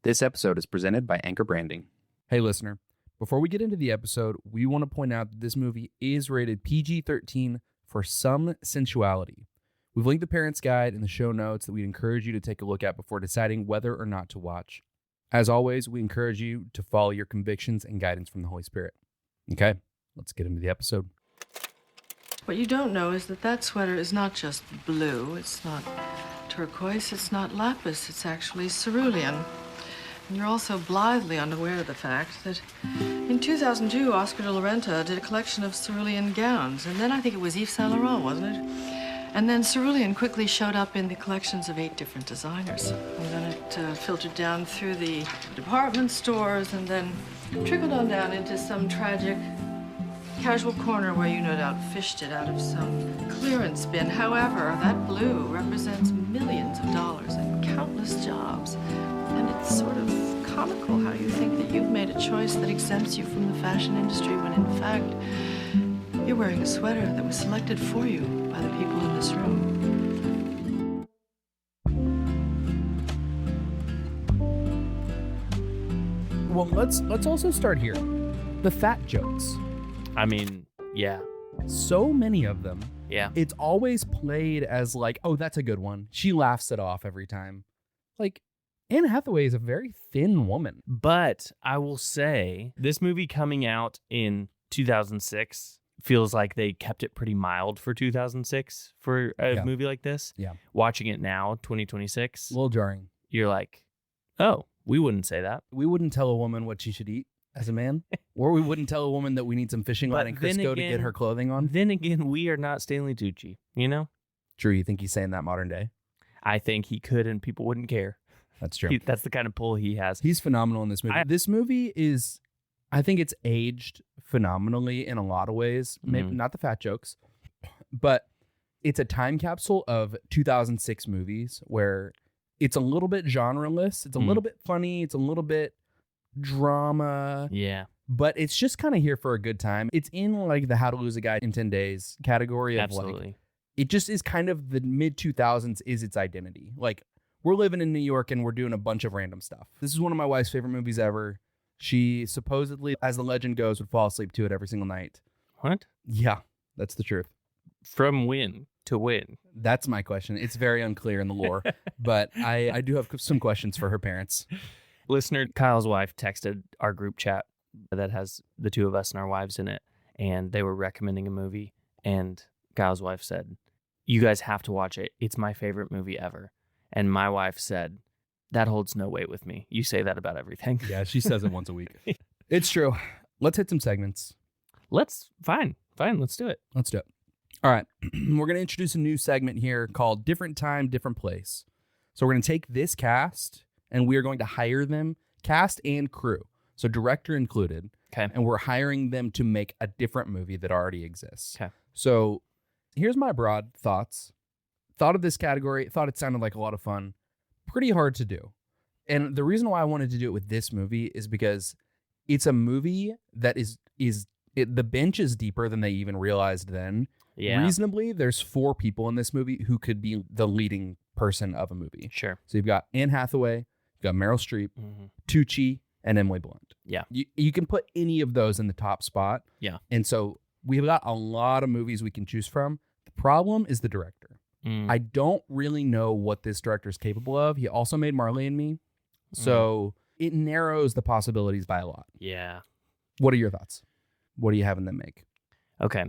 This episode is presented by Anchor Branding. Hey, listener. Before we get into the episode, we want to point out that this movie is rated PG-13 for some sensuality. We've linked the parent's guide in the show notes that we'd encourage you to take a look at before deciding whether or not to watch. As always, we encourage you to follow your convictions and guidance from the Holy Spirit. Okay, let's get into the episode. What you don't know is that that sweater is not just blue, it's not turquoise, it's not lapis, it's actually cerulean. And you're also blithely unaware of the fact that in 2002, Oscar de la Renta did a collection of cerulean gowns, and then I think it was Yves Saint Laurent, wasn't it? And then cerulean quickly showed up in the collections of 8 different designers. And then it filtered down through the department stores and then trickled on down into some tragic casual corner where you no doubt fished it out of some clearance bin. However, that blue represents millions of dollars and countless jobs. And it's sort of comical how you think that you've made a choice that exempts you from the fashion industry when in fact you're wearing a sweater that was selected for you by the people in this room. Well, let's also start here. The fat jokes. I mean, yeah. So many of them. Yeah. It's always played as like, oh, that's a good one. She laughs it off every time. Like, Anne Hathaway is a very thin woman. But I will say, this movie coming out in 2006 feels like they kept it pretty mild for 2006 for a movie like this. Yeah. Watching it now, 2026, A little jarring. you're like, oh, we wouldn't say that. We wouldn't tell a woman what she should eat as a man. Or we wouldn't tell a woman that we need some fishing line and Crisco to get her clothing on. Then again, we are not Stanley Tucci, you know? True, you think he's saying that modern day? I think he could and people wouldn't care. That's true. That's the kind of pull he has. He's phenomenal in this movie. This movie is, I think it's aged phenomenally in a lot of ways. Maybe not the fat jokes, but it's a time capsule of 2006 movies where it's a little bit genreless. It's a little bit funny. It's a little bit drama. Yeah. But it's just kind of here for a good time. It's in like the How to Lose a Guy in 10 Days category of like, it just is kind of the mid 2000s is its identity. Like, we're living in New York and we're doing a bunch of random stuff. This is one of my wife's favorite movies ever. She supposedly, as the legend goes, would fall asleep to it every single night. What? Yeah, that's the truth. From when to when? That's my question. It's very unclear in the lore, but I do have some questions for her parents. Listener Kyle's wife texted our group chat that has the two of us and our wives in it, and they were recommending a movie, and Kyle's wife said, you guys have to watch it. It's my favorite movie ever. And my wife said, that holds no weight with me. You say that about everything. Yeah, she says it once a week. It's true. Let's hit some segments. Fine. Let's do it. Let's do it. All right. We're going to introduce a new segment here called Different Time, Different Place. So we're going to take this cast and we are going to hire them, cast and crew. So director included. Okay. And we're hiring them to make a different movie that already exists. Okay. So here's my broad thoughts. Thought of this category, thought it sounded like a lot of fun. Pretty hard to do. And the reason why I wanted to do it with this movie is because it's a movie that the bench is deeper than they even realized then. Yeah. Reasonably, there's 4 people in this movie who could be the leading person of a movie. Sure. So you've got Anne Hathaway, you've got Meryl Streep, Tucci, and Emily Blunt. Yeah. You can put any of those in the top spot. Yeah. And so we've got a lot of movies we can choose from. The problem is the director. I don't really know what this director is capable of. He also made Marley and Me. So it narrows the possibilities by a lot. Yeah. What are your thoughts? What are you having them make? Okay.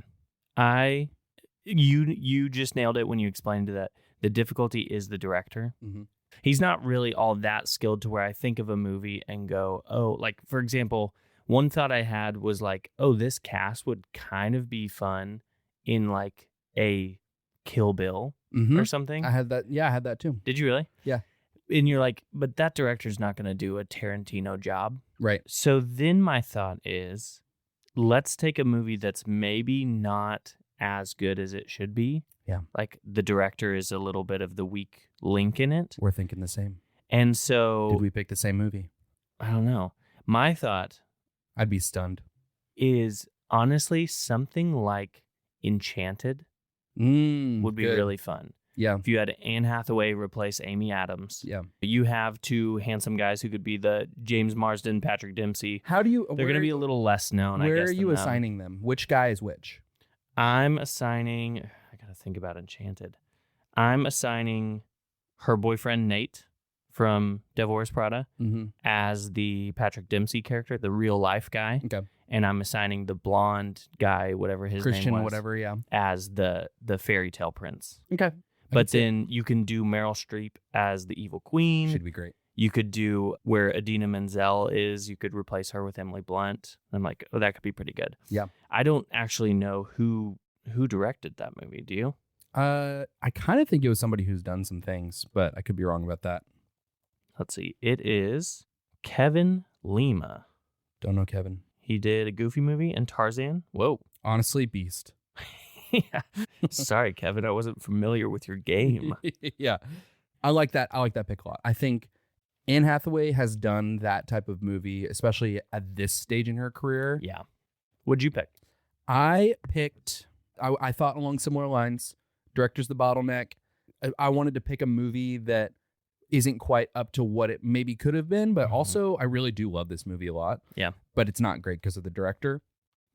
You just nailed it when you explained that the difficulty is the director. Mm-hmm. He's not really all that skilled to where I think of a movie and go, oh, like, for example, one thought I had was like, oh, this cast would kind of be fun in like a Kill Bill or something. I had that. Yeah, I had that too. Did you really? Yeah. And you're like, but that director's not going to do a Tarantino job. Right. So then my thought is, let's take a movie that's maybe not as good as it should be. Yeah. Like the director is a little bit of the weak link in it. We're thinking the same. And so... Did we pick the same movie? I don't know. My thought... I'd be stunned. Is honestly something like Enchanted would be really fun. Yeah. If you had Anne Hathaway replace Amy Adams, Yeah. you have two handsome guys who could be the James Marsden, Patrick Dempsey. How do you? They're going to be a little less known, I guess. Where are you than them. assigning them? Which guy is which? I'm assigning, I got to think about Enchanted. I'm assigning her boyfriend, Nate, from Devil Wears Prada, as the Patrick Dempsey character, the real life guy. Okay. And I'm assigning the blonde guy, whatever his Christian, name was, whatever, yeah. as the fairy tale prince. Okay. But then you can do Meryl Streep as the evil queen. Should be great. You could do where Idina Menzel is. You could replace her with Emily Blunt. I'm like, oh, that could be pretty good. Yeah. I don't actually know who directed that movie. Do you? I kind of think it was somebody who's done some things, but I could be wrong about that. Let's see. It is Kevin Lima. Don't know Kevin. He did a Goofy movie and Tarzan. Whoa. Honestly, beast. Yeah. Sorry, Kevin. I wasn't familiar with your game. Yeah. I like that. I like that pick a lot. I think Anne Hathaway has done that type of movie, especially at this stage in her career. Yeah. What'd you pick? I picked, I thought along similar lines, Director's the Bottleneck. I wanted to pick a movie that isn't quite up to what it maybe could have been, but also I really do love this movie a lot. Yeah. But it's not great because of the director.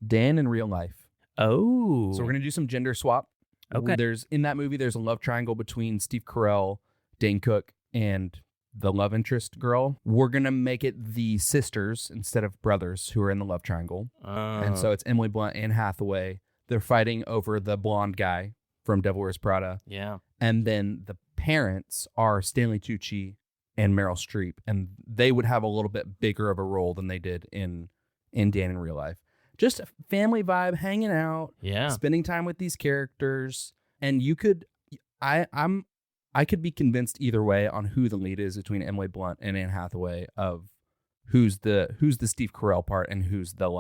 Dan in Real Life. Oh. So we're going to do some gender swap. Okay. In that movie, there's a love triangle between Steve Carell, Dane Cook, and the love interest girl. We're going to make it the sisters instead of brothers who are in the love triangle. And so it's Emily Blunt and Hathaway. They're fighting over the blonde guy from Devil Wears Prada. Yeah. And then the parents are Stanley Tucci and Meryl Streep. And they would have a little bit bigger of a role than they did in Dan in Real Life. Just a family vibe, hanging out, spending time with these characters. And you could, I could be convinced either way on who the lead is between Emily Blunt and Anne Hathaway of who's the Steve Carell part and who's the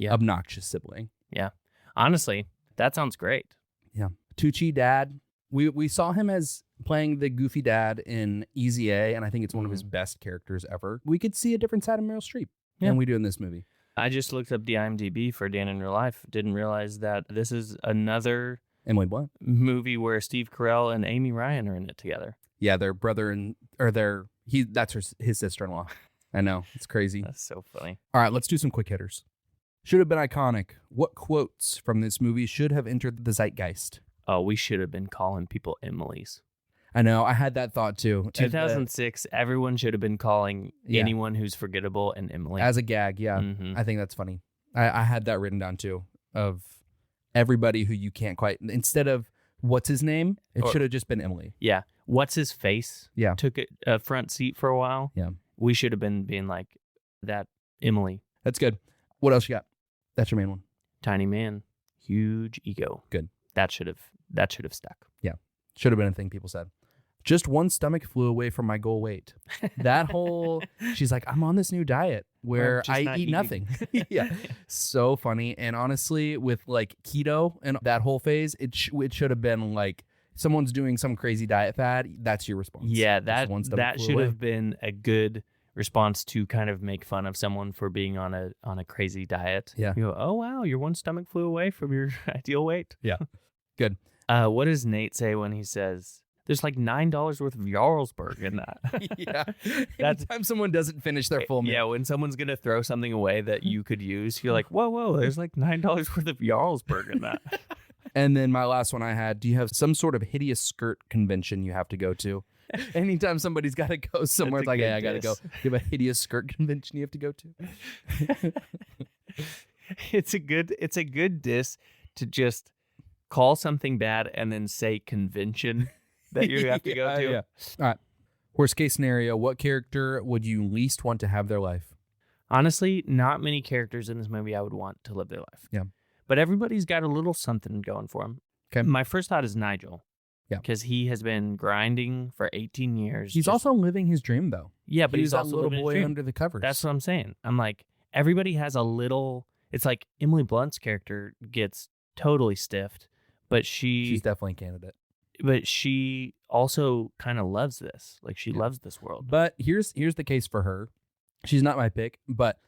obnoxious sibling. Yeah. Honestly, that sounds great. Yeah. Tucci dad. We saw him as playing the goofy dad in Easy A, and I think it's one of his best characters ever. We could see a different side of Meryl Streep than we do in this movie. I just looked up the IMDb for Dan in Real Life. Didn't realize that this is another Emily Blunt movie where Steve Carell and Amy Ryan are in it together. Yeah, their brother that's his sister-in-law. I know, it's crazy. That's so funny. All right, let's do some quick hitters. Should have been iconic. What quotes from this movie should have entered the zeitgeist? Oh, we should have been calling people Emily's. I know. I had that thought too. 2006, everyone should have been calling anyone who's forgettable an Emily. As a gag, yeah. I think that's funny. I had that written down too, of everybody who you can't quite, instead of what's his name, it should have just been Emily. Yeah. What's his face? Yeah. Took a front seat for a while. Yeah. We should have been being like that Emily. That's good. What else you got? That's your main one. Tiny man, huge ego. Good. That should have stuck. Yeah. Should have been a thing people said. Just one stomach flew away from my goal weight. That whole, she's like, I'm on this new diet where I eat nothing. Yeah. So funny. And honestly, with like keto and that whole phase, it should have been like, someone's doing some crazy diet fad. That's your response. Yeah. That should have been a good response to kind of make fun of someone for being on a crazy diet. Yeah. You go, oh, wow, your one stomach flew away from your ideal weight. Yeah. Good. What does Nate say when he says, there's like $9 worth of Jarlsberg in that? Yeah. Anytime someone doesn't finish their full meal. Yeah, when someone's going to throw something away that you could use, you're like, whoa, there's like $9 worth of Jarlsberg in that. And then my last one I had, do you have some sort of hideous skirt convention you have to go to? Anytime somebody's got to go somewhere, it's like, hey, I got to go. You have a hideous skirt convention you have to go to? It's a good diss to just call something bad and then say convention that you have to go to. Yeah. All right. Worst case scenario, what character would you least want to have their life? Honestly, not many characters in this movie I would want to live their life. Yeah. But everybody's got a little something going for them. Okay. My first thought is Nigel. Yeah. Because he has been grinding for 18 years. He's also living his dream, though. Yeah, but he's also a little living his boy dream. under the covers. That's what I'm saying. I'm like, everybody has a little. It's like Emily Blunt's character gets totally stiffed, but she's definitely a candidate. But she also kind of loves this. Like, she loves this world. But here's the case for her. She's not my pick, but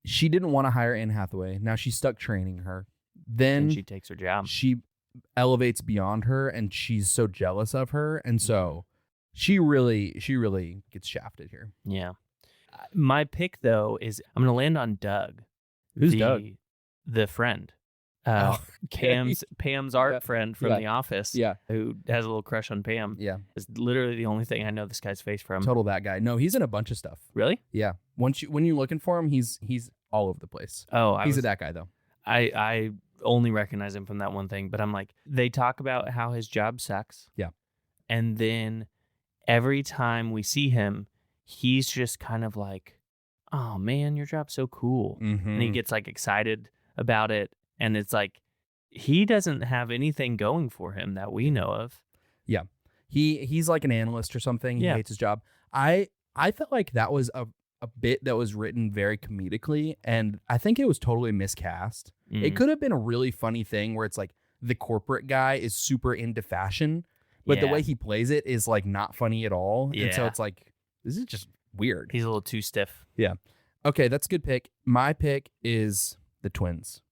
she didn't want to hire Anne Hathaway. Now she's stuck training her. Then she takes her job. elevates beyond her, and she's so jealous of her, and so she really gets shafted here. Yeah. My pick though is I'm gonna land on Doug. Who's Doug? The friend. Okay. Pam's art friend from Yeah. The Office. Yeah. Who has a little crush on Pam. Yeah. Is literally the only thing I know this guy's face from. Total that guy. No, he's in a bunch of stuff. Really? Yeah. When you're looking for him, he's all over the place. Oh, He's that guy though. I only recognize him from that one thing, but I'm like, they talk about how his job sucks. Yeah. And then every time we see him, he's just kind of like, oh man, your job's so cool. Mm-hmm. And he gets like excited about it. And it's like, he doesn't have anything going for him that we know of. Yeah. He's like an analyst or something. He Yeah. hates his job. I felt like that was a bit that was written very comedically, and I think it was totally miscast. It could have been a really funny thing where it's like the corporate guy is super into fashion, but the Yeah. way he plays it is like not funny at all. And so Yeah. it's like, this is just weird. He's a little too stiff. Okay, that's a good pick. My pick is the twins.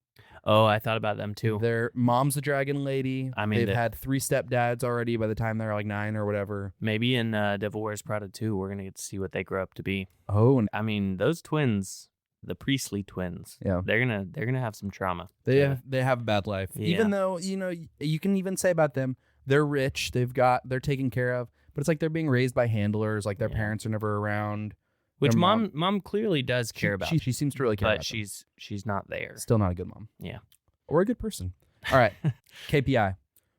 Oh, I thought about them too. Their mom's a dragon lady. I mean, they've had 3 stepdads already by the time they're like 9 or whatever. Maybe in Devil Wears Prada 2, we're going to get to see what they grow up to be. Oh, and I mean, those twins, the Priestley twins, yeah. they're gonna have some trauma. They Yeah. have a bad life. Yeah. Even though, you can even say about them, they're rich, they're taken care of, but it's like they're being raised by handlers, like their Yeah. parents are never around. Which Their mom clearly does care about. She seems to really care but about them. she's not there. Still not a good mom. Yeah. Or a good person. All right. KPI.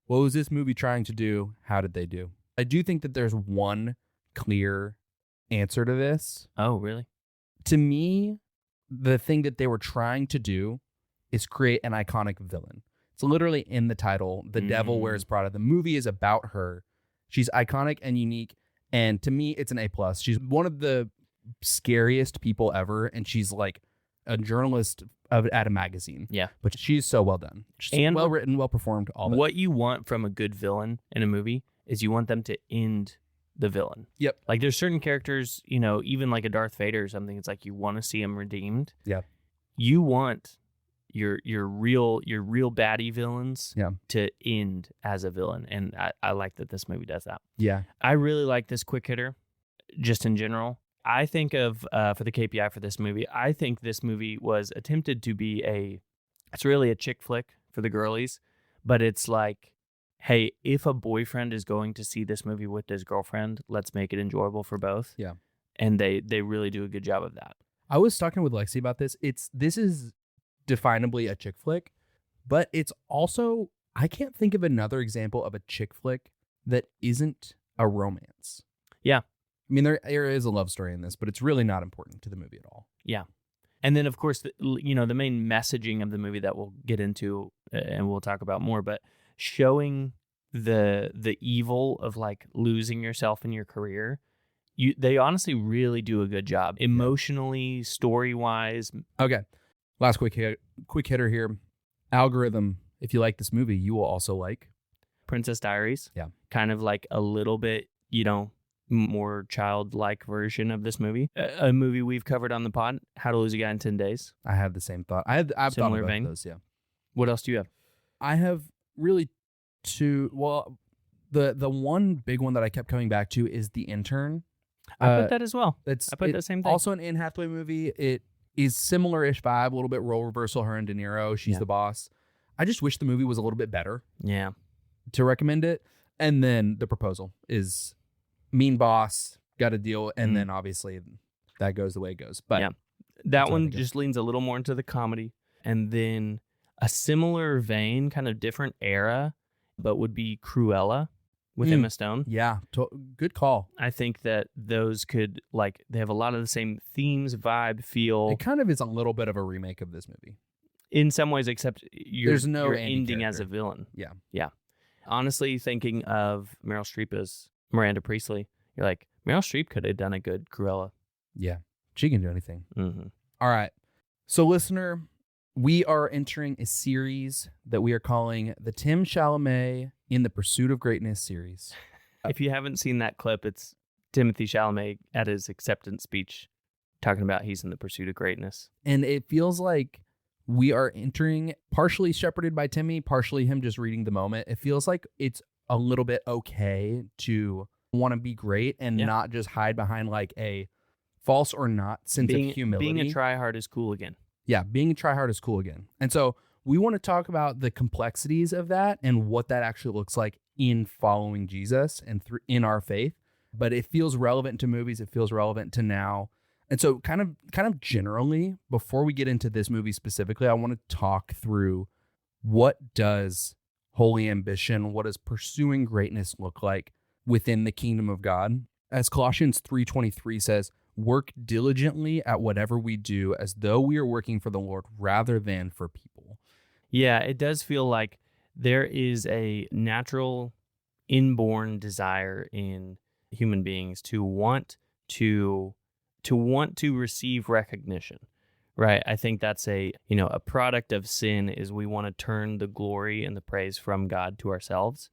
What was this movie trying to do? How did they do? I do think that there's one clear answer to this. Oh, really? To me, the thing that they were trying to do is create an iconic villain. It's literally in the title, The Devil Wears Prada. The movie is about her. She's iconic and unique. And to me, it's an A+. She's one of the scariest people ever. And she's like a journalist at a magazine. Yeah. But she's so well done. She's And well written, well performed, all that. What you want from a good villain in a movie is you want them to end the villain. Yep. Like there's certain characters, even like a Darth Vader or something, it's like you want to see him redeemed. Yeah. You want your real baddie villains Yeah. to end as a villain. And I like that this movie does that. Yeah. I really like this quick hitter just in general. I think of, for the KPI for this movie, I think this movie was attempted to be it's really a chick flick for the girlies, but it's like, hey, if a boyfriend is going to see this movie with his girlfriend, let's make it enjoyable for both. Yeah. And they really do a good job of that. I was talking with Lexi about this. This is definably a chick flick, but it's also, I can't think of another example of a chick flick that isn't a romance. Yeah. I mean, there is a love story in this, but it's really not important to the movie at all. Yeah. And then, of course, the main messaging of the movie that we'll get into and we'll talk about more, but showing the evil of like losing yourself in your career, they honestly really do a good job emotionally, story-wise. Okay. Last quick hitter here. Algorithm. If you like this movie, you will also like Princess Diaries. Yeah. Kind of like a little bit, more childlike version of this movie. A movie we've covered on the pod, How to Lose a Guy in 10 Days. I had the same thought. I've thought Similar about vein. those, yeah. What else do you have? I have really the one big one that I kept coming back to is The Intern. I put that as well. I put the same thing. Also an Anne Hathaway movie. It is similar-ish vibe, a little bit role reversal, her and De Niro. She's the boss. I just wish the movie was a little bit better Yeah. to recommend it. And then The Proposal is mean boss, got a deal, and then obviously that goes the way it goes. But yeah. That one just leans a little more into the comedy. And then a similar vein, kind of different era, but would be Cruella with Emma Stone. Yeah, good call. I think that those could, they have a lot of the same themes, vibe, feel. It kind of is a little bit of a remake of this movie. In some ways, except you're Andy ending as character. a villain. Yeah. Yeah. Honestly, thinking of Meryl Streep as Miranda Priestley, you're like, Meryl Streep could have done a good Cruella. Yeah, she can do anything. Mm-hmm. All right. So, listener, we are entering a series that we are calling the Tim Chalamet in the Pursuit of Greatness series. If you haven't seen that clip, it's Timothy Chalamet at his acceptance speech talking about he's in the pursuit of greatness. And it feels like we are entering, partially shepherded by Timmy, partially him just reading the moment. It feels like it's a little bit okay to want to be great and not just hide behind like a false or not sense of humility. Being a tryhard is cool again. Yeah, being a tryhard is cool again. And so we want to talk about the complexities of that and what that actually looks like in following Jesus and in our faith. But it feels relevant to movies. It feels relevant to now. And so kind of generally, before we get into this movie specifically, I want to talk through what does holy ambition, what does pursuing greatness look like within the kingdom of God? As Colossians 3:23 says, work diligently at whatever we do as though we are working for the Lord rather than for people. Yeah, it does feel like there is a natural inborn desire in human beings to want to receive recognition, right? I think that's a product of sin is we want to turn the glory and the praise from God to ourselves.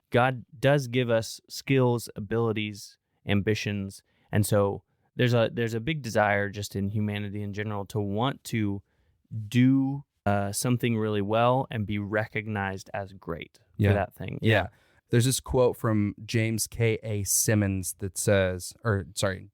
God does give us skills, abilities, ambitions, and so there's a big desire just in humanity in general to want to do something really well and be recognized as great for that thing. Yeah. There's this quote from James K.A. Simmons that says,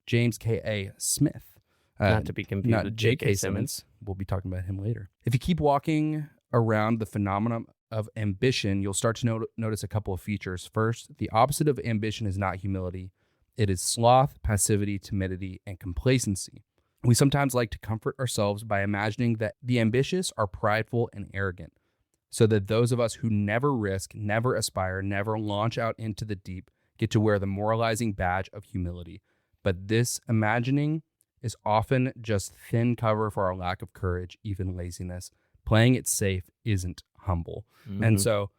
James K.A. Smith. Not to be confused with J.K. Simmons. We'll be talking about him later. If you keep walking around the phenomenon of ambition, you'll start to notice a couple of features. First, the opposite of ambition is not humility. It is sloth, passivity, timidity, and complacency. We sometimes like to comfort ourselves by imagining that the ambitious are prideful and arrogant, so that those of us who never risk, never aspire, never launch out into the deep get to wear the moralizing badge of humility. But this imagining is often just thin cover for our lack of courage, even laziness. Playing it safe isn't humble. Mm-hmm. And so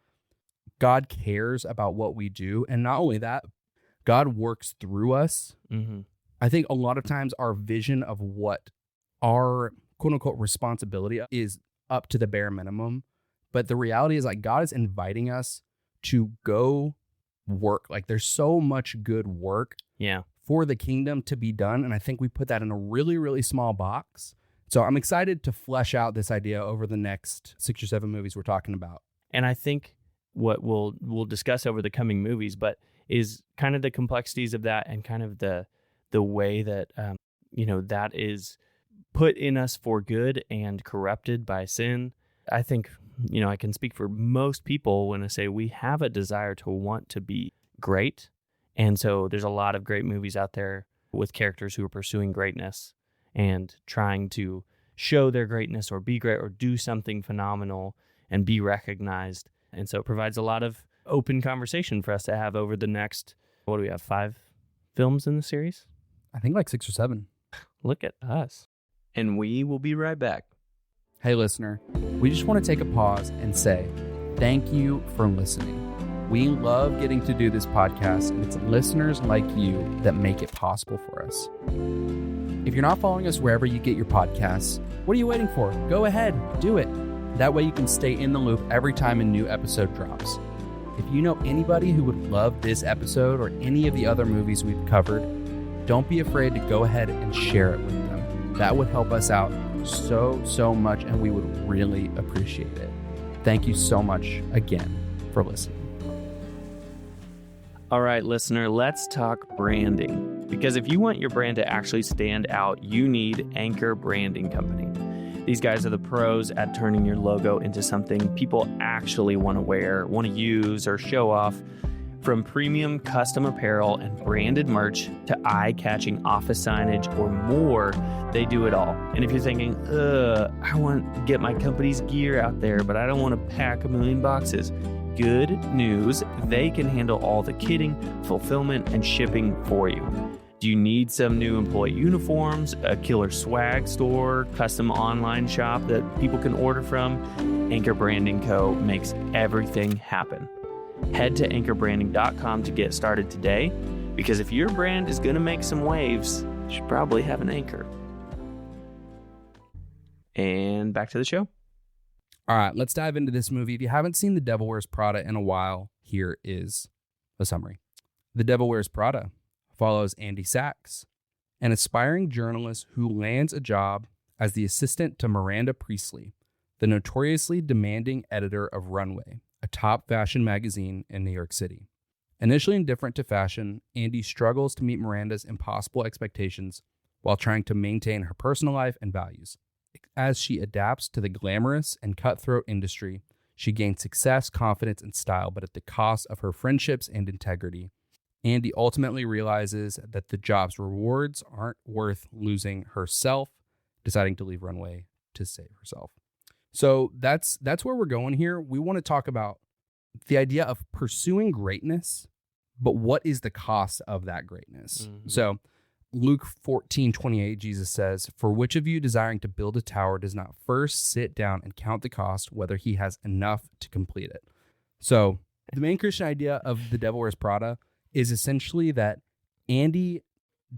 God cares about what we do. And not only that, God works through us. Mm-hmm. I think a lot of times our vision of what our quote unquote responsibility is up to the bare minimum. But the reality is like God is inviting us to go work. Like there's so much good work for the kingdom to be done. And I think we put that in a really, really small box. So I'm excited to flesh out this idea over the next 6 or 7 movies we're talking about. And I think what we'll discuss over the coming movies, but is kind of the complexities of that and kind of the way that, that is put in us for good and corrupted by sin. I think, I can speak for most people when I say we have a desire to want to be great. And so there's a lot of great movies out there with characters who are pursuing greatness and trying to show their greatness or be great or do something phenomenal and be recognized. And so it provides a lot of open conversation for us to have over the next, 5 films in the series? I think like 6 or 7. Look at us. And we will be right back. Hey, listener, we just want to take a pause and say thank you for listening. We love getting to do this podcast, and it's listeners like you that make it possible for us. If you're not following us wherever you get your podcasts, what are you waiting for? Go ahead, do it. That way you can stay in the loop every time a new episode drops. If you know anybody who would love this episode or any of the other movies we've covered, don't be afraid to go ahead and share it with them. That would help us out so much, and we would really appreciate it. Thank you so much again for listening. All right, listener, let's talk branding. Because if you want your brand to actually stand out, you need Anchor Branding Company. These guys are the pros at turning your logo into something people actually want to wear, want to use, or show off. From premium custom apparel and branded merch to eye-catching office signage or more, they do it all. And if you're thinking, I want to get my company's gear out there, but I don't want to pack a million boxes, good news, they can handle all the kitting, fulfillment, and shipping for you. Do you need some new employee uniforms, a killer swag store, custom online shop that people can order from? Anchor Branding Co. makes everything happen. Head to anchorbranding.com to get started today, because if your brand is going to make some waves, you should probably have an anchor. And back to the show. All right, let's dive into this movie. If you haven't seen The Devil Wears Prada in a while, here is a summary. The Devil Wears Prada follows Andy Sachs, an aspiring journalist who lands a job as the assistant to Miranda Priestley, the notoriously demanding editor of Runway, a top fashion magazine in New York City. Initially indifferent to fashion, Andy struggles to meet Miranda's impossible expectations while trying to maintain her personal life and values. As she adapts to the glamorous and cutthroat industry, she gains success, confidence, and style, but at the cost of her friendships and integrity. Andy ultimately realizes that the job's rewards aren't worth losing herself, deciding to leave Runway to save herself. So that's where we're going here. We want to talk about the idea of pursuing greatness, but what is the cost of that greatness? Mm-hmm. So Luke 14:28, Jesus says, "For which of you desiring to build a tower does not first sit down and count the cost, whether he has enough to complete it?" So the main Christian idea of The Devil Wears Prada is essentially that Andy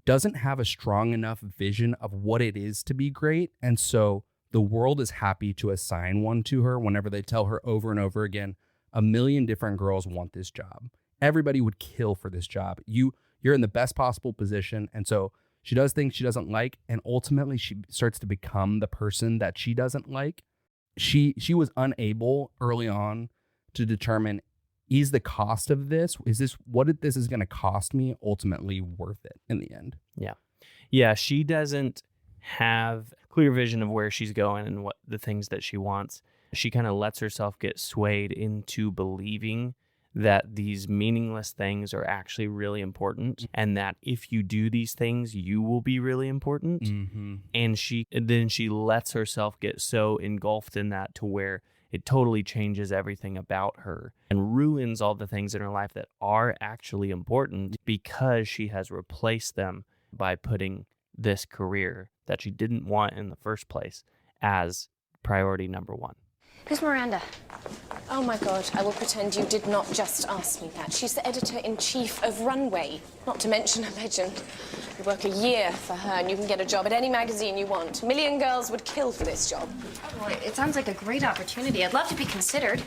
doesn't have a strong enough vision of what it is to be great. And so the world is happy to assign one to her whenever they tell her over and over again, 1,000,000 different girls want this job. Everybody would kill for this job. You're in the best possible position. And so she does things she doesn't like. And ultimately she starts to become the person that she doesn't like. She was unable early on to determine, is the cost of this, what this is going to cost me ultimately worth it in the end? Yeah, she doesn't have a clear vision of where she's going and what the things that she wants. She kind of lets herself get swayed into believing that these meaningless things are actually really important, and that if you do these things, you will be really important. Mm-hmm. And then she lets herself get so engulfed in that to where it totally changes everything about her and ruins all the things in her life that are actually important because she has replaced them by putting this career that she didn't want in the first place as priority number one. Who's Miranda? Oh my God, I will pretend you did not just ask me that. She's the editor-in-chief of Runway, not to mention a legend. You work a year for her and you can get a job at any magazine you want. 1,000,000 girls would kill for this job. Oh, boy, it sounds like a great opportunity. I'd love to be considered.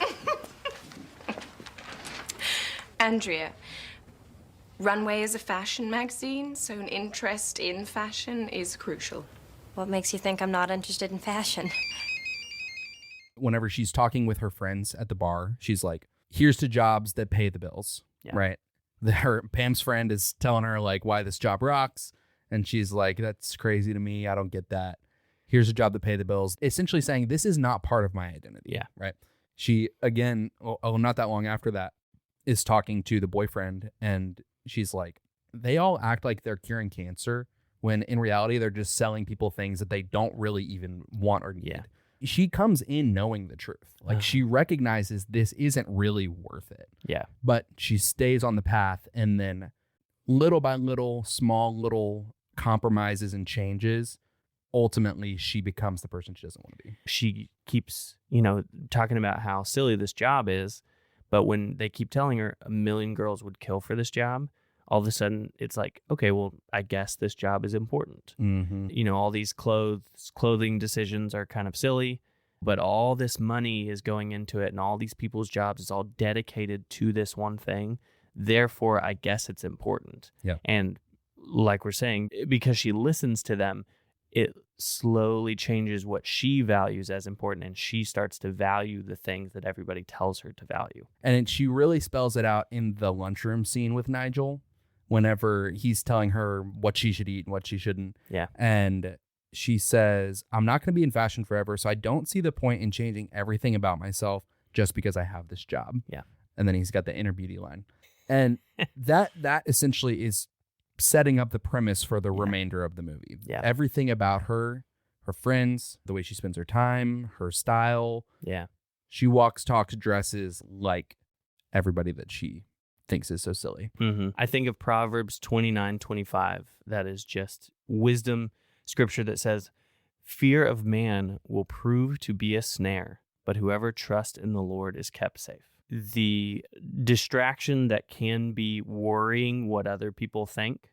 Andrea, Runway is a fashion magazine, so an interest in fashion is crucial. What makes you think I'm not interested in fashion? Whenever she's talking with her friends at the bar, she's like, here's to jobs that pay the bills, right? Pam's friend is telling her like why this job rocks. And she's like, that's crazy to me. I don't get that. Here's a job that pay the bills. Essentially saying this is not part of my identity. Yeah. Right. She, again, not that long after that, is talking to the boyfriend. And she's like, they all act like they're curing cancer when in reality, they're just selling people things that they don't really even want or need. Yeah. She comes in knowing the truth. Like she recognizes this isn't really worth it. Yeah. But she stays on the path, and then little by little, small little compromises and changes, ultimately she becomes the person she doesn't want to be. She keeps, talking about how silly this job is, but when they keep telling her 1,000,000 girls would kill for this job, all of a sudden it's like, okay, well, I guess this job is important. Mm-hmm. All these clothing decisions are kind of silly, but all this money is going into it and all these people's jobs is all dedicated to this one thing. Therefore, I guess it's important. Yeah. And like we're saying, because she listens to them, it slowly changes what she values as important, and she starts to value the things that everybody tells her to value. And she really spells it out in the lunchroom scene with Nigel, whenever he's telling her what she should eat and what she shouldn't. Yeah. And she says, I'm not going to be in fashion forever, so I don't see the point in changing everything about myself just because I have this job. Yeah. And then he's got the inner beauty line. And that essentially is setting up the premise for the remainder of the movie. Yeah. Everything about her friends, the way she spends her time, her style. Yeah. She walks, talks, dresses like everybody that she thinks is so silly. Mm-hmm. I think of Proverbs 29:25. That is just wisdom scripture that says, fear of man will prove to be a snare, but whoever trusts in the Lord is kept safe. The distraction that can be worrying what other people think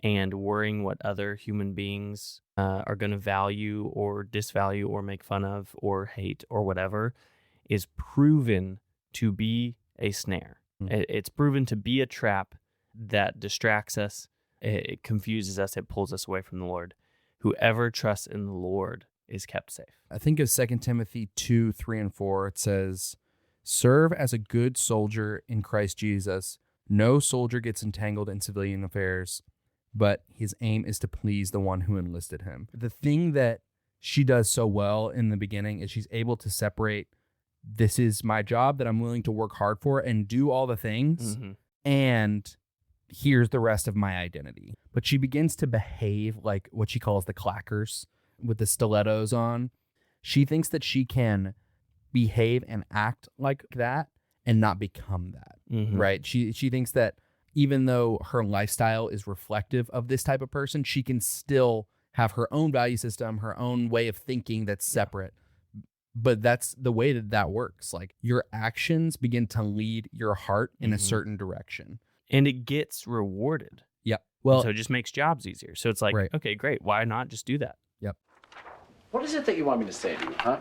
and worrying what other human beings are going to value or disvalue or make fun of or hate or whatever is proven to be a snare. It's proven to be a trap that distracts us. It confuses us. It pulls us away from the Lord. Whoever trusts in the Lord is kept safe. I think of 2 Timothy 2, 3, and 4. It says, serve as a good soldier in Christ Jesus. No soldier gets entangled in civilian affairs, but his aim is to please the one who enlisted him. The thing that she does so well in the beginning is she's able to separate, this is my job that I'm willing to work hard for and do all the things, and here's the rest of my identity. But she begins to behave like what she calls the clackers with the stilettos on. She thinks that she can behave and act like that and not become that, right? She thinks that even though her lifestyle is reflective of this type of person, she can still have her own value system, her own way of thinking that's separate. But that's the way that works. Like, your actions begin to lead your heart in a certain direction. And it gets rewarded. Yep. Well, so it just makes jobs easier. So it's like, okay, great. Why not just do that? Yep. What is it that you want me to say to you, huh?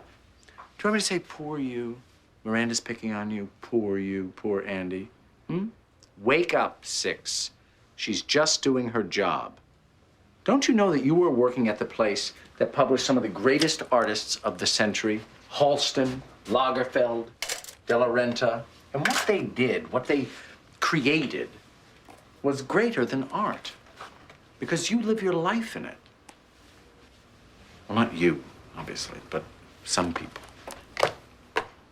Do you want me to say, poor you? Miranda's picking on you. You, poor Andy. Wake up, 6. She's just doing her job. Don't you know that you were working at the place that published some of the greatest artists of the century? Halston, Lagerfeld, De La Renta. And what they did, what they created, was greater than art. Because you live your life in it. Well, not you, obviously, but some people.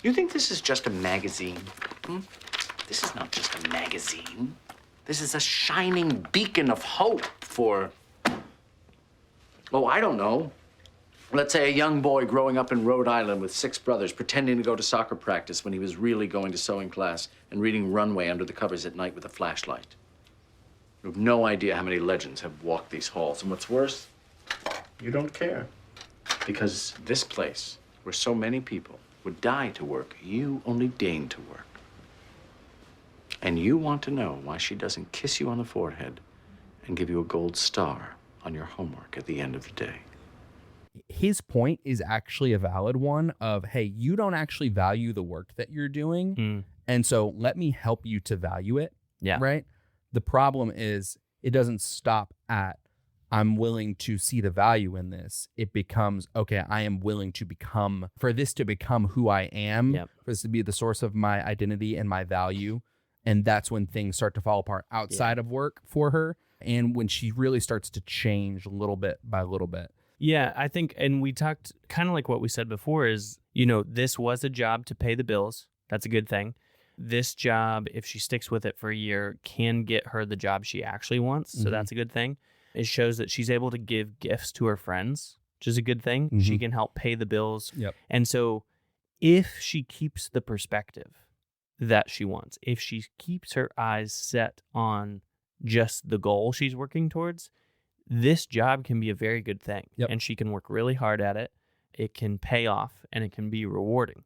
You think this is just a magazine? This is not just a magazine. This is a shining beacon of hope for, oh, I don't know. Let's say a young boy growing up in Rhode Island with 6 brothers, pretending to go to soccer practice when he was really going to sewing class and reading Runway under the covers at night with a flashlight. You have no idea how many legends have walked these halls. And what's worse, you don't care. Because this place, where so many people would die to work, you only deign to work. And you want to know why she doesn't kiss you on the forehead and give you a gold star on your homework at the end of the day. His point is actually a valid one of, hey, you don't actually value the work that you're doing. And so let me help you to value it. Yeah. Right. The problem is it doesn't stop at, I'm willing to see the value in this. It becomes, okay, I am willing to become, for this to become who I am, for this to be the source of my identity and my value. And that's when things start to fall apart outside of work for her. And when she really starts to change little bit by little bit. Yeah, I think, and we talked kind of like what we said before is, you know, this was a job to pay the bills. That's a good thing. This job, if she sticks with it for a year, can get her the job she actually wants. So that's a good thing. It shows that she's able to give gifts to her friends, which is a good thing. She can help pay the bills. And so if she keeps the perspective that she wants, if she keeps her eyes set on just the goal she's working towards, this job can be a very good thing. And she can work really hard at it. It can pay off and it can be rewarding.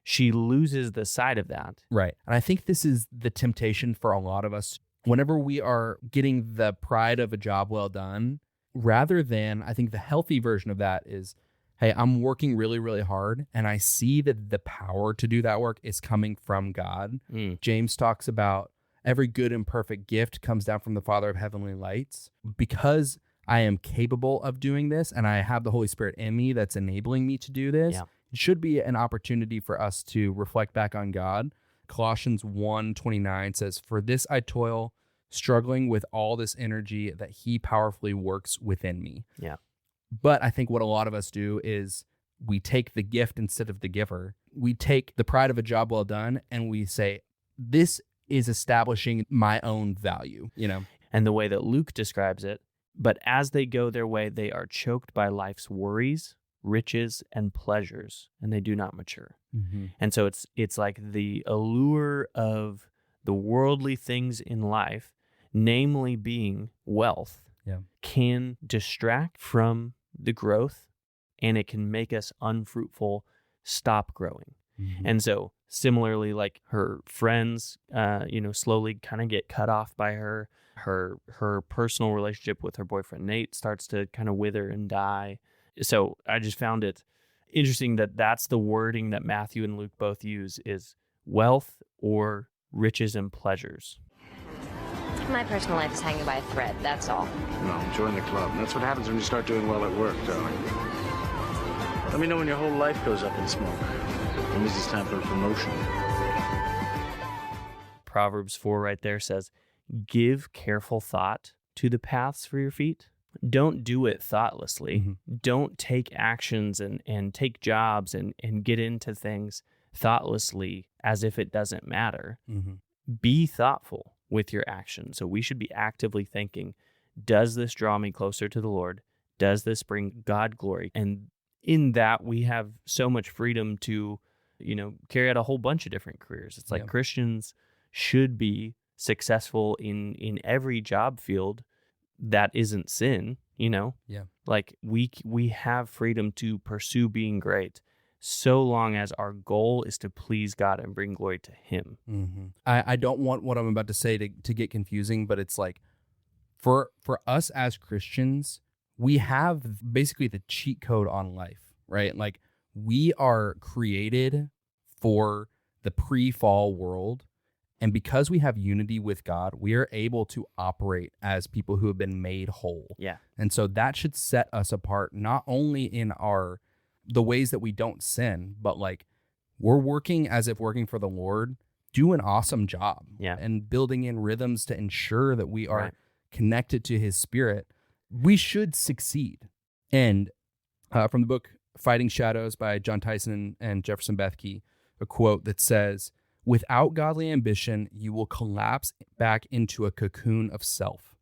She loses the sight of that. Right. And I think this is the temptation for a lot of us. Whenever we are getting the pride of a job well done, rather than, I think the healthy version of that is, hey, I'm working really, really hard, and I see that the power to do that work is coming from God. James talks about every good and perfect gift comes down from the Father of heavenly lights. Because I am capable of doing this, and I have the Holy Spirit in me that's enabling me to do this, it should be an opportunity for us to reflect back on God. Colossians 1:29 says, "For this I toil, struggling with all this energy that he powerfully works within me." But I think what a lot of us do is we take the gift instead of the giver. We take the pride of a job well done and we say, this is establishing my own value, you know? And the way that Luke describes it, but as they go their way, they are choked by life's worries, riches, and pleasures, and they do not mature. And so it's like the allure of the worldly things in life, namely being wealth, can distract from the growth, and it can make us unfruitful, stop growing. And so similarly, like her friends, slowly kind of get cut off by her. Her personal relationship with her boyfriend, Nate, starts to kind of wither and die. So I just found it interesting that that's the wording that Matthew and Luke both use is wealth or riches and pleasures. My personal life is hanging by a thread, that's all. No, join the club. And that's what happens when you start doing well at work, darling. Let me know when your whole life goes up in smoke. That means it's time for a promotion. Proverbs 4 right there says, give careful thought to the paths for your feet. Don't do it thoughtlessly. Mm-hmm. Don't take actions and take jobs and get into things thoughtlessly as if it doesn't matter. Mm-hmm. Be thoughtful with your actions. So we should be actively thinking, does this draw me closer to the Lord? Does this bring God glory? And in that, we have so much freedom to, carry out a whole bunch of different careers. It's like Christians should be successful in every job field that isn't sin, Yeah. Like we have freedom to pursue being great so long as our goal is to please God and bring glory to him. Mm-hmm. I don't want what I'm about to say to get confusing, but it's like for us as Christians, we have basically the cheat code on life, right? Like we are created for the pre-fall world. And because we have unity with God, we are able to operate as people who have been made whole. Yeah. And so that should set us apart, not only in the ways that we don't sin, but like we're working as if working for the Lord, do an awesome job. Yeah. And building in rhythms to ensure that we are connected to his spirit. We should succeed. And from the book Fighting Shadows by John Tyson and Jefferson Bethke, a quote that says, without godly ambition, you will collapse back into a cocoon of self.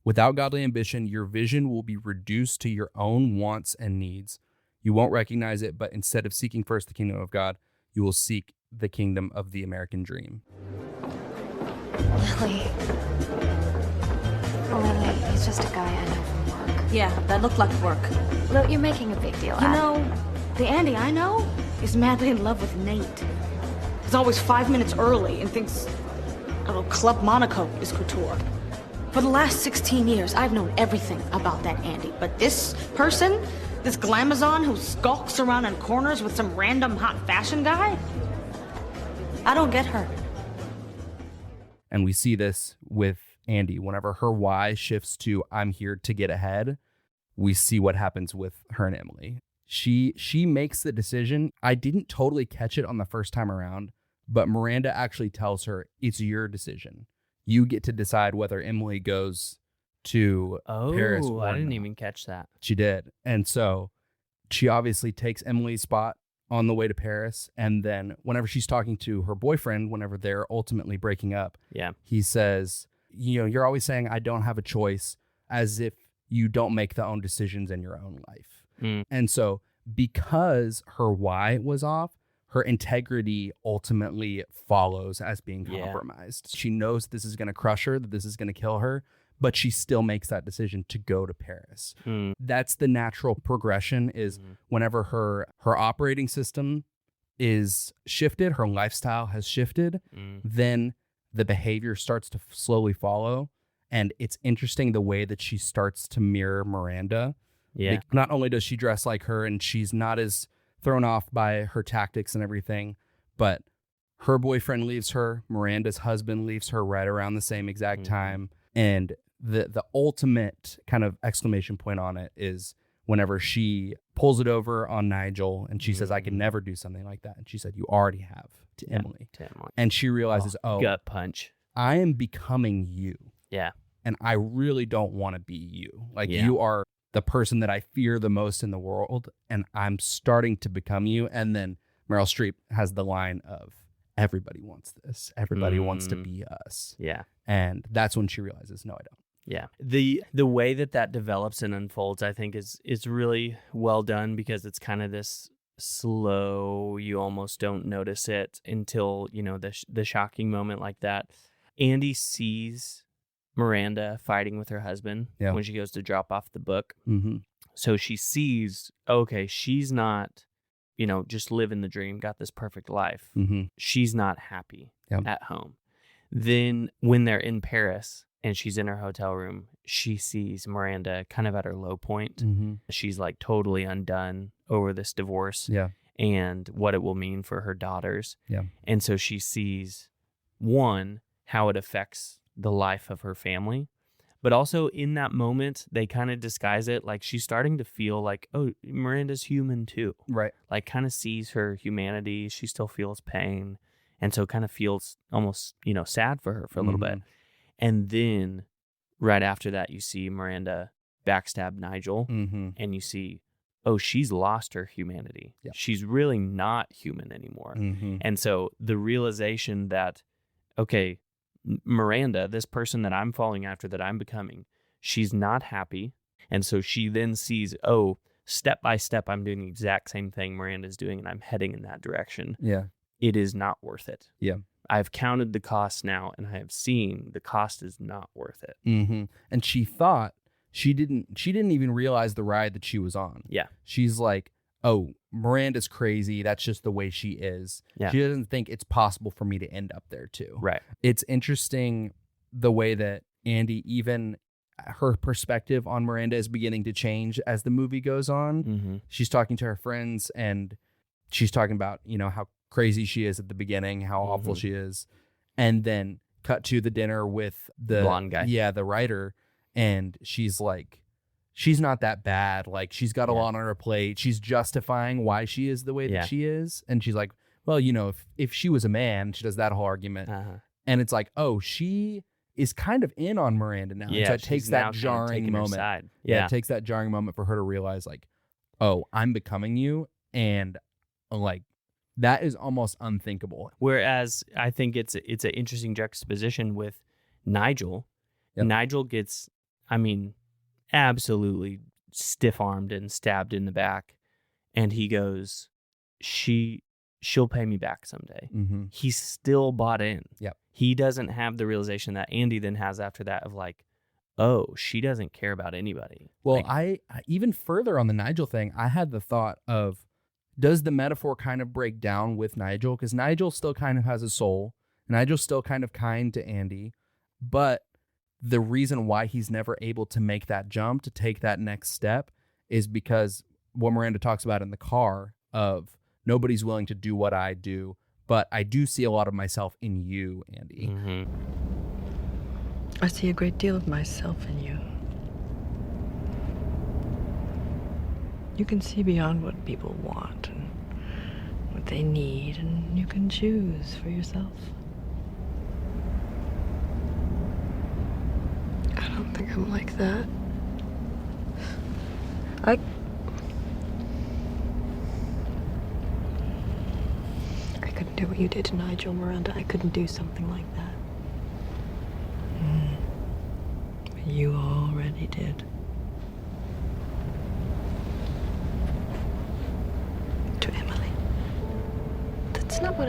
Without godly ambition, your vision will be reduced to your own wants and needs. You won't recognize it, but instead of seeking first the kingdom of God, you will seek the kingdom of the American dream. Lily. Lily, he's just a guy I know from work. Yeah, that looked like work. Look, you're making a big deal out of it. The Andy I know is madly in love with Nate. He's always 5 minutes early and thinks, Club Monaco is couture. For the last 16 years, I've known everything about that Andy. But this person, this glamazon who skulks around in corners with some random hot fashion guy, I don't get her. And we see this with Andy. Whenever her why shifts to I'm here to get ahead, we see what happens with her and Emily. She makes the decision. I didn't totally catch it on the first time around, but Miranda actually tells her, it's your decision. You get to decide whether Emily goes to Paris. Oh, I didn't even catch that. She did. And so she obviously takes Emily's spot on the way to Paris. And then whenever she's talking to her boyfriend, whenever they're ultimately breaking up, he says, you're always saying I don't have a choice, as if you don't make the own decisions in your own life. And so because her why was off, her integrity ultimately follows as being compromised. She knows this is going to crush her, that this is going to kill her, but she still makes that decision to go to Paris. That's the natural progression is whenever her operating system is shifted, her lifestyle has shifted, then the behavior starts to slowly follow. And it's interesting the way that she starts to mirror Miranda. Yeah. Like, not only does she dress like her and she's not as thrown off by her tactics and everything, but her boyfriend leaves her. Miranda's husband leaves her right around the same exact time. And the ultimate kind of exclamation point on it is whenever she pulls it over on Nigel and she says, I can never do something like that. And she said, you already have to Emily. And she realizes, gut punch. I am becoming you. Yeah. And I really don't want to be you. Like you are the person that I fear the most in the world, and I'm starting to become you. And then Meryl Streep has the line of, everybody wants this. Everybody wants to be us. Yeah. And that's when she realizes, no, I don't. Yeah. The way that develops and unfolds, I think, is really well done, because it's kind of this slow, you almost don't notice it until, the shocking moment like that. Andy sees Miranda fighting with her husband when she goes to drop off the book. So she sees, okay, she's not, just living the dream, got this perfect life. She's not happy at home. Then when they're in Paris and she's in her hotel room, she sees Miranda kind of at her low point. She's like totally undone over this divorce and what it will mean for her daughters. And so she sees, one, how it affects the life of her family, But also in that moment, they kind of disguise it like she's starting to feel like, oh, Miranda's human too. Right. Like kind of sees her humanity. She still feels pain. And so kind of feels almost, sad for her for a little bit. And then right after that, you see Miranda backstab Nigel and you see, oh, she's lost her humanity. Yep. She's really not human anymore. And so the realization that, okay, Miranda, this person that I'm following after, that I'm becoming, she's not happy. And so she then sees, oh, step by step, I'm doing the exact same thing Miranda's doing, and I'm heading in that direction. Yeah. It is not worth it. Yeah. I've counted the cost now, and I have seen the cost is not worth it. And she thought she didn't even realize the ride that she was on. Yeah. She's like, oh, Miranda's crazy. That's just the way she is. Yeah. She doesn't think it's possible for me to end up there too. Right. It's interesting the way that Andy, even her perspective on Miranda is beginning to change as the movie goes on. She's talking to her friends and she's talking about, how crazy she is at the beginning, how awful she is. And then cut to the dinner with the blonde guy. Yeah, the writer. And she's like, she's not that bad. Like, she's got a lot on her plate. She's justifying why she is the way that she is. And she's like, well, if she was a man, she does that whole argument. And it's like, oh, she is kind of in on Miranda now. Yeah, so it takes that jarring moment. Yeah, it takes that jarring moment for her to realize, like, oh, I'm becoming you. And like, that is almost unthinkable. Whereas I think it's an interesting juxtaposition with Nigel. Yep. Nigel gets, absolutely stiff-armed and stabbed in the back. And he goes, she'll pay me back someday. He's still bought in. Yep. He doesn't have the realization that Andy then has after that of like, oh, she doesn't care about anybody. Well, like, I even further on the Nigel thing, I had the thought of, does the metaphor kind of break down with Nigel? Because Nigel still kind of has a soul. Nigel's still kind of kind to Andy. But the reason why he's never able to make that jump, to take that next step, is because what Miranda talks about in the car of nobody's willing to do what I do, but I do see a lot of myself in you, Andy. I see a great deal of myself in you. You can see beyond what people want and what they need, and you can choose for yourself. I don't think I'm like that. I couldn't do what you did to Nigel, Miranda. I couldn't do something like that. You already did. To Emily. That's not what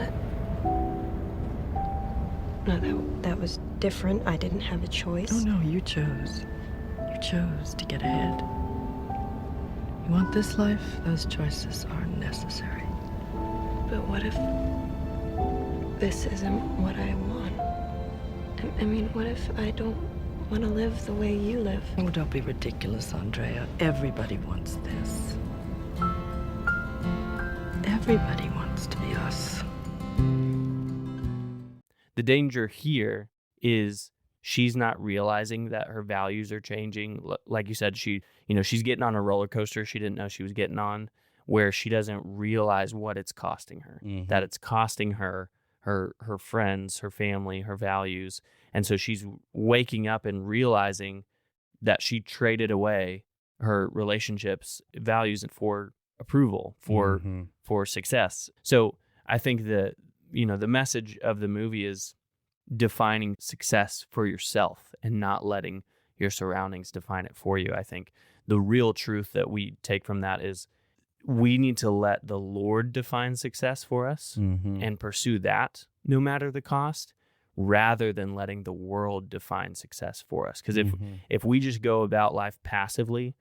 No, that was different. I didn't have a choice. Oh, no, you chose. You chose to get ahead. You want this life? Those choices are necessary. But what if this isn't what I want? What if I don't want to live the way you live? Oh, don't be ridiculous, Andrea. Everybody wants this. Everybody wants to be us. The danger here is she's not realizing that her values are changing. Like you said, she's getting on a roller coaster she didn't know she was getting on, where she doesn't realize what it's costing her, that it's costing her friends, her family, her values. And so she's waking up and realizing that she traded away her relationships, values for approval, for success. So I think that, the message of the movie is defining success for yourself and not letting your surroundings define it for you. I think the real truth that we take from that is we need to let the Lord define success for us and pursue that no matter the cost, rather than letting the world define success for us. Because if we just go about life passively,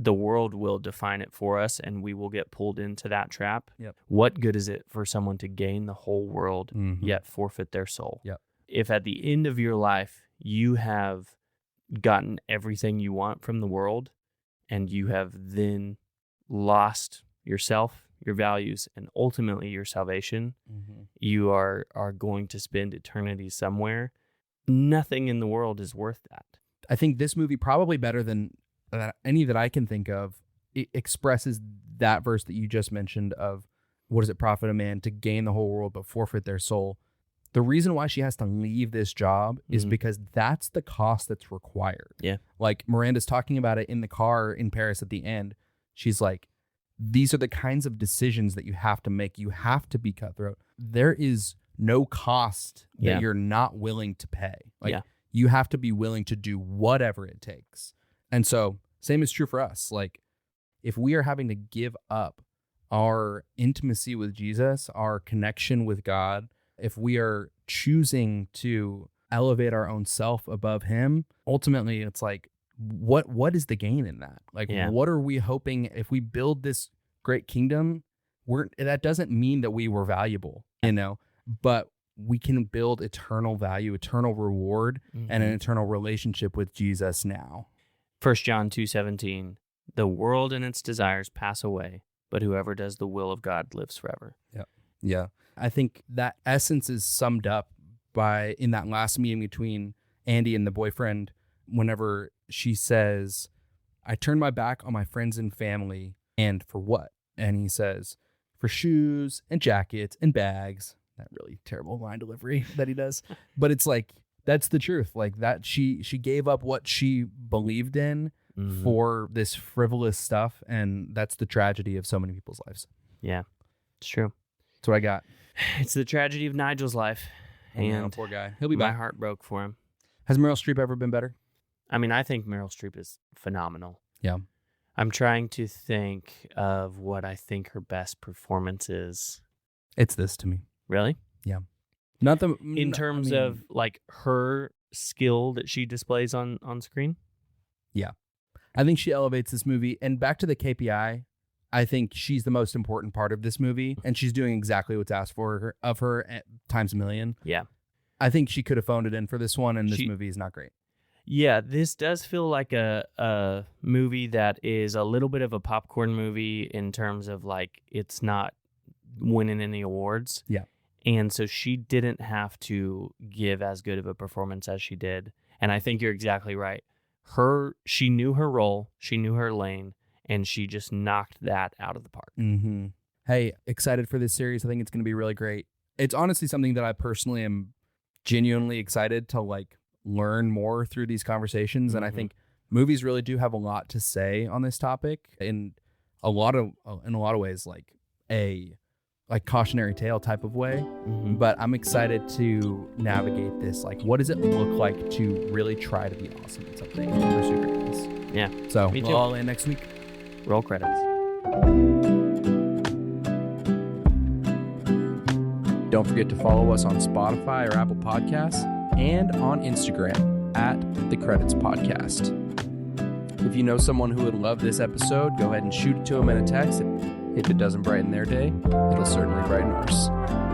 the world will define it for us and we will get pulled into that trap. Yep. What good is it for someone to gain the whole world yet forfeit their soul? Yep. If at the end of your life you have gotten everything you want from the world and you have then lost yourself, your values, and ultimately your salvation, you are going to spend eternity somewhere. Nothing in the world is worth that. I think this movie, probably better than any that I can think of, it expresses that verse that you just mentioned of, what does it profit a man to gain the whole world but forfeit their soul? The reason why she has to leave this job is because that's the cost that's required. Yeah. Like Miranda's talking about it in the car in Paris at the end. She's like, these are the kinds of decisions that you have to make. You have to be cutthroat. There is no cost that you're not willing to pay. Like you have to be willing to do whatever it takes. And so same is true for us. Like if we are having to give up our intimacy with Jesus, our connection with God, if we are choosing to elevate our own self above him, ultimately it's like, what is the gain in that? Like, what are we hoping if we build this great kingdom? That doesn't mean that we were valuable, you know, but we can build eternal value, eternal reward, and an eternal relationship with Jesus now. 1 John 2:17, the world and its desires pass away, but whoever does the will of God lives forever. Yeah. I think that essence is summed up in that last meeting between Andy and the boyfriend, whenever she says, I turned my back on my friends and family, and for what? And he says, for shoes and jackets and bags. That really terrible line delivery that he does. But it's like, that's the truth. Like that she gave up what she believed in for this frivolous stuff. And that's the tragedy of so many people's lives. Yeah, it's true. That's what I got. It's the tragedy of Nigel's life. And poor guy. He'll be back. My heart broke for him. Has Meryl Streep ever been better? I mean, I think Meryl Streep is phenomenal. Yeah. I'm trying to think of what I think her best performance is. It's this to me. Really? Yeah. In terms of like her skill that she displays on screen? Yeah. I think she elevates this movie. And back to the KPI, I think she's the most important part of this movie. And she's doing exactly what's asked of her at times a million. Yeah. I think she could have phoned it in for this one, and this movie is not great. Yeah, this does feel like a movie that is a little bit of a popcorn movie in terms of like it's not winning any awards. Yeah. And so she didn't have to give as good of a performance as she did. And I think you're exactly right. She knew her role, she knew her lane, and she just knocked that out of the park. Mm-hmm. Hey, excited for this series. I think it's going to be really great. It's honestly something that I personally am genuinely excited to like learn more through these conversations. And I think movies really do have a lot to say on this topic in a lot of ways, like a cautionary tale type of way. But I'm excited to navigate this. Like, what does it look like to really try to be awesome at something and pursue greatness? Yeah. So Me too. we'll all in next week. Roll credits. Don't forget to follow us on Spotify or Apple Podcasts and on Instagram at The Credits Podcast. If you know someone who would love this episode, go ahead and shoot it to them in a text. If it doesn't brighten their day, it'll certainly brighten ours.